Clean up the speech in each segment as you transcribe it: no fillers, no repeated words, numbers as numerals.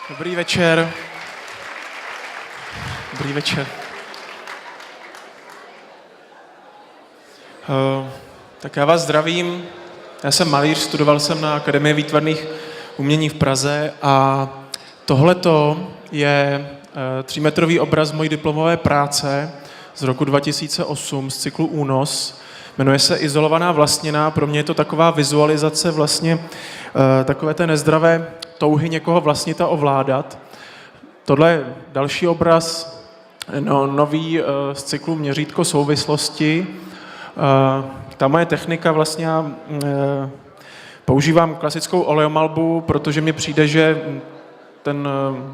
Dobrý večer. Dobrý večer. Tak já vás zdravím. Já jsem malíř, studoval jsem na Akademii výtvarných umění v Praze a tohleto je 3metrový obraz mojí diplomové práce z roku 2008 z cyklu Únos. Jmenuje se Izolovaná vlastnina. Pro mě je to taková vizualizace vlastně takové té nezdravé touhy někoho vlastnit a ovládat. Tohle je další obraz, nový z cyklu Měřítko souvislosti. Ta moje technika vlastně, používám klasickou oleomalbu, protože mi přijde, že ten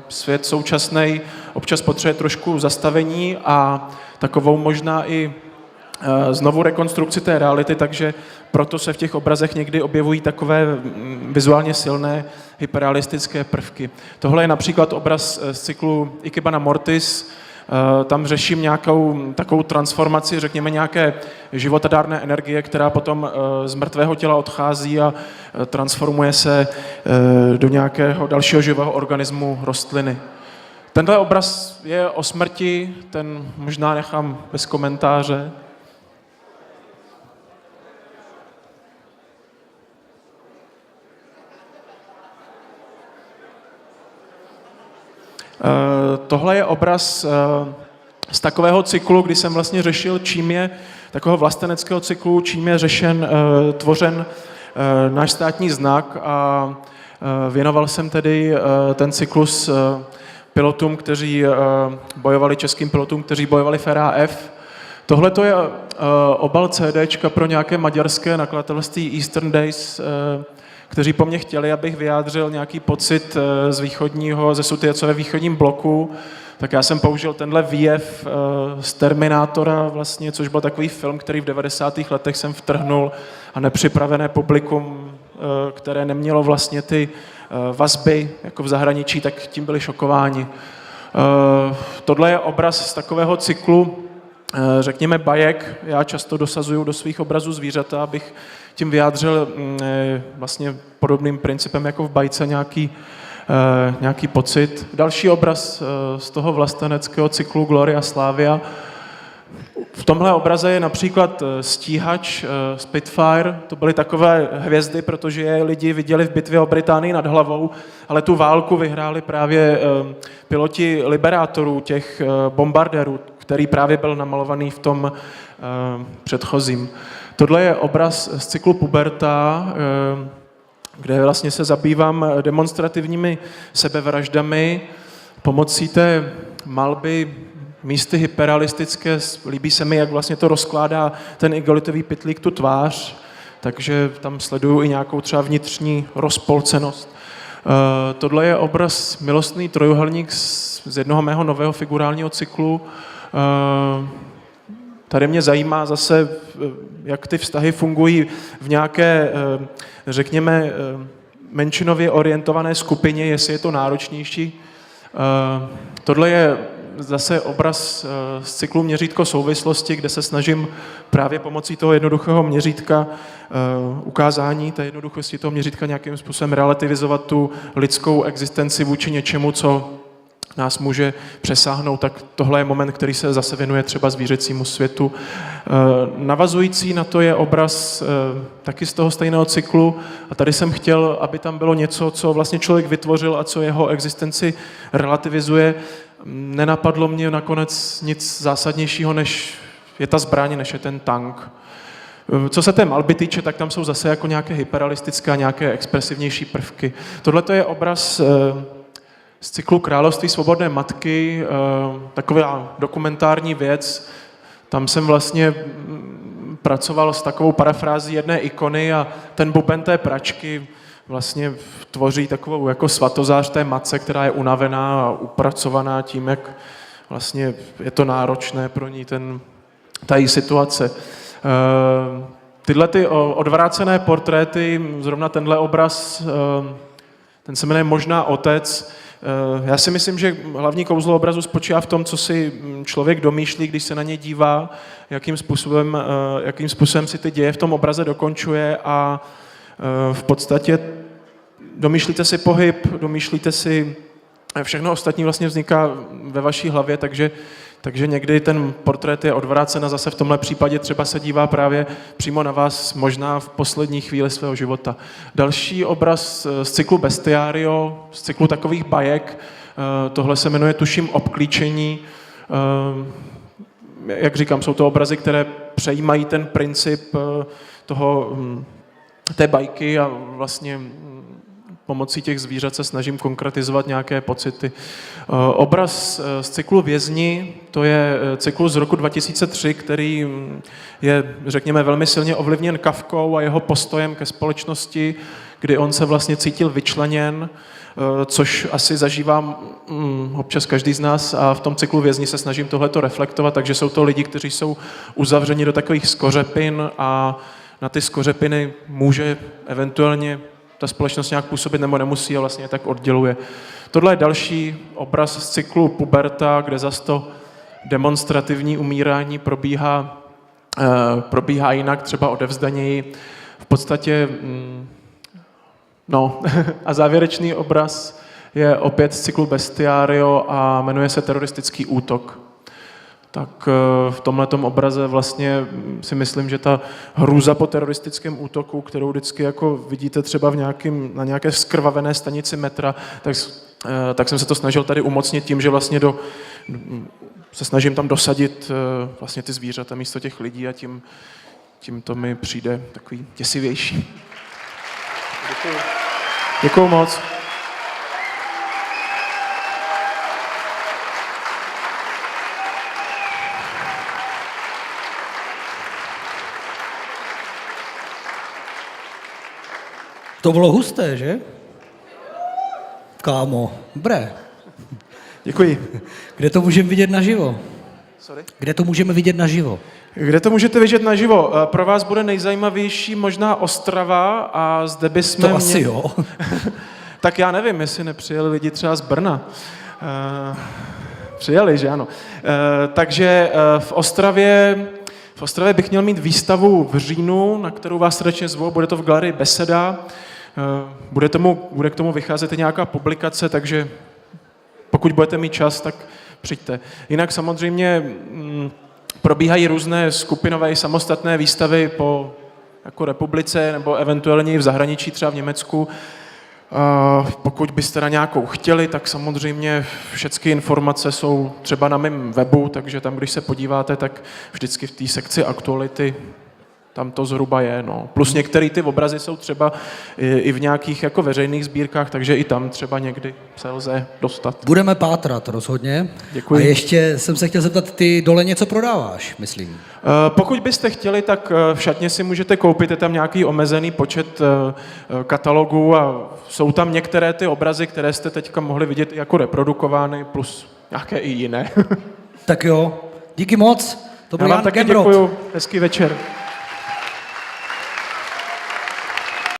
svět současný občas potřebuje trošku zastavení a takovou možná i znovu rekonstrukci té reality, takže proto se v těch obrazech někdy objevují takové vizuálně silné hyperrealistické prvky. Tohle je například obraz z cyklu Ikebana Mortis. Tam řeším nějakou takovou transformaci, řekněme nějaké životadárné energie, která potom z mrtvého těla odchází a transformuje se do nějakého dalšího živého organismu rostliny. Tenhle obraz je o smrti, ten možná nechám bez komentáře. Tohle je obraz z takového cyklu, kdy jsem vlastně řešil, čím je, takového vlasteneckého cyklu, čím je tvořen náš státní znak a věnoval jsem tedy ten cyklus pilotům, kteří bojovali, českým pilotům, kteří bojovali v RAF. Tohle to je obal CDčka pro nějaké maďarské nakladatelství Eastern Days, kteří po mně chtěli, abych vyjádřil nějaký pocit ze Sutjecova východním bloku, tak já jsem použil tenhle výjev z Terminátora vlastně, což byl takový film, který v 90. letech jsem vtrhnul a nepřipravené publikum, které nemělo vlastně ty vazby jako v zahraničí, tak tím byli šokováni. Tohle je obraz z takového cyklu, řekněme bajek. Já často dosazuju do svých obrazů zvířata, abych tím vyjádřil vlastně podobným principem jako v bajce nějaký pocit. Další obraz z toho vlasteneckého cyklu Gloria Slavia. V tomhle obraze je například stíhač Spitfire. To byly takové hvězdy, protože je lidi viděli v bitvě o Británii nad hlavou, ale tu válku vyhráli právě piloti liberátorů, těch bombardérů, který právě byl namalovaný v tom předchozím. Tohle je obraz z cyklu Puberta, kde vlastně se zabývám demonstrativními sebevraždami pomocí té malby místy hyperrealistické. Líbí se mi, jak vlastně to rozkládá ten igelitový pytlík tu tvář, takže tam sleduju i nějakou třeba vnitřní rozpolcenost. Tohle je obraz Milostný trojuhelník z jednoho mého nového figurálního cyklu. Tady mě zajímá zase, jak ty vztahy fungují v nějaké, řekněme, menšinově orientované skupině, jestli je to náročnější. Tohle je zase obraz z cyklu Měřítko souvislosti, kde se snažím právě pomocí toho jednoduchého měřítka, ukázání té jednoduchosti toho měřítka nějakým způsobem relativizovat tu lidskou existenci vůči něčemu, co nás může přesáhnout, tak tohle je moment, který se zase věnuje třeba zvířecímu světu. Navazující na to je obraz taky z toho stejného cyklu a tady jsem chtěl, aby tam bylo něco, co vlastně člověk vytvořil a co jeho existenci relativizuje. Nenapadlo mě nakonec nic zásadnějšího, než je ta zbraň, než je ten tank. Co se té malby týče, tak tam jsou zase jako nějaké hyperrealistické a nějaké expresivnější prvky. Tohle je obraz z cyklu Království svobodné matky, taková dokumentární věc. Tam jsem vlastně pracoval s takovou parafrází jedné ikony a ten buben té pračky vlastně tvoří takovou jako svatozář té matce, která je unavená a upracovaná tím, jak vlastně je to náročné pro ní ta její situace. Tyhle ty odvrácené portréty, zrovna tenhle obraz, ten se jmenuje Možná otec. Já si myslím, že hlavní kouzlo obrazu spočívá v tom, co si člověk domýšlí, když se na ně dívá, jakým způsobem si ty děje v tom obraze dokončuje a v podstatě domýšlíte si pohyb, domýšlíte si všechno ostatní vlastně vzniká ve vaší hlavě, takže někdy ten portrét je odvrácen a zase v tomhle případě třeba se dívá právě přímo na vás, možná v poslední chvíli svého života. Další obraz z cyklu Bestiario, z cyklu takových bajek, tohle se jmenuje tuším Obklíčení. Jak říkám, jsou to obrazy, které přejímají ten princip té bajky a vlastně pomocí těch zvířat se snažím konkretizovat nějaké pocity. Obraz z cyklu Vězni, to je cyklus z roku 2003, který je, řekněme, velmi silně ovlivněn Kafkou a jeho postojem ke společnosti, kdy on se vlastně cítil vyčleněn, což asi zažívám občas každý z nás a v tom cyklu Vězni se snažím tohleto reflektovat, takže jsou to lidi, kteří jsou uzavřeni do takových skořepin a na ty skořepiny může eventuálně ta společnost nějak působit nebo nemusí a vlastně tak odděluje. Tohle je další obraz z cyklu Puberta, kde zas to demonstrativní umírání probíhá jinak, třeba odevzdaněji. V podstatě, a závěrečný obraz je opět z cyklu Bestiario a jmenuje se Teroristický útok. Tak v tomhletom obraze vlastně si myslím, že ta hrůza po teroristickém útoku, kterou vždycky jako vidíte třeba na nějaké skrvavené stanici metra, tak jsem se to snažil tady umocnit tím, že vlastně se snažím tam dosadit vlastně ty zvířata místo těch lidí a tím to mi přijde takový děsivější. Děkuju moc. To bylo husté, že? Kámo, dobré. Děkuji. Kde to můžeme vidět naživo? Sorry? Kde to můžeme vidět naživo? Kde to můžete vidět naživo? Pro vás bude nejzajímavější možná Ostrava a zde bychom To asi jo. Tak já nevím, jestli nepřijeli lidi třeba z Brna. Přijeli, že ano. Takže v Ostravě bych měl mít výstavu v říjnu, na kterou vás srdečně zvu, bude to v galerii Beseda. Bude k tomu vycházet i nějaká publikace, takže pokud budete mít čas, tak přijďte. Jinak samozřejmě probíhají různé skupinové i samostatné výstavy po jako republice nebo eventuálně i v zahraničí, třeba v Německu. Pokud byste na nějakou chtěli, tak samozřejmě všechny informace jsou třeba na mém webu, takže tam, když se podíváte, tak vždycky v té sekci aktuality tam to zhruba je. No. Plus některé ty obrazy jsou třeba i v nějakých jako veřejných sbírkách, takže i tam třeba někdy se lze dostat. Budeme pátrat rozhodně. Děkuji. A ještě jsem se chtěl zeptat, ty dole něco prodáváš, myslím. Pokud byste chtěli, tak v šatně si můžete koupit, je tam nějaký omezený počet katalogů a jsou tam některé ty obrazy, které jste teďka mohli vidět jako reprodukovány, plus nějaké i jiné. Tak jo, díky moc. To byl Já vám Jan taky Gemrot. děkuju, hezký večer.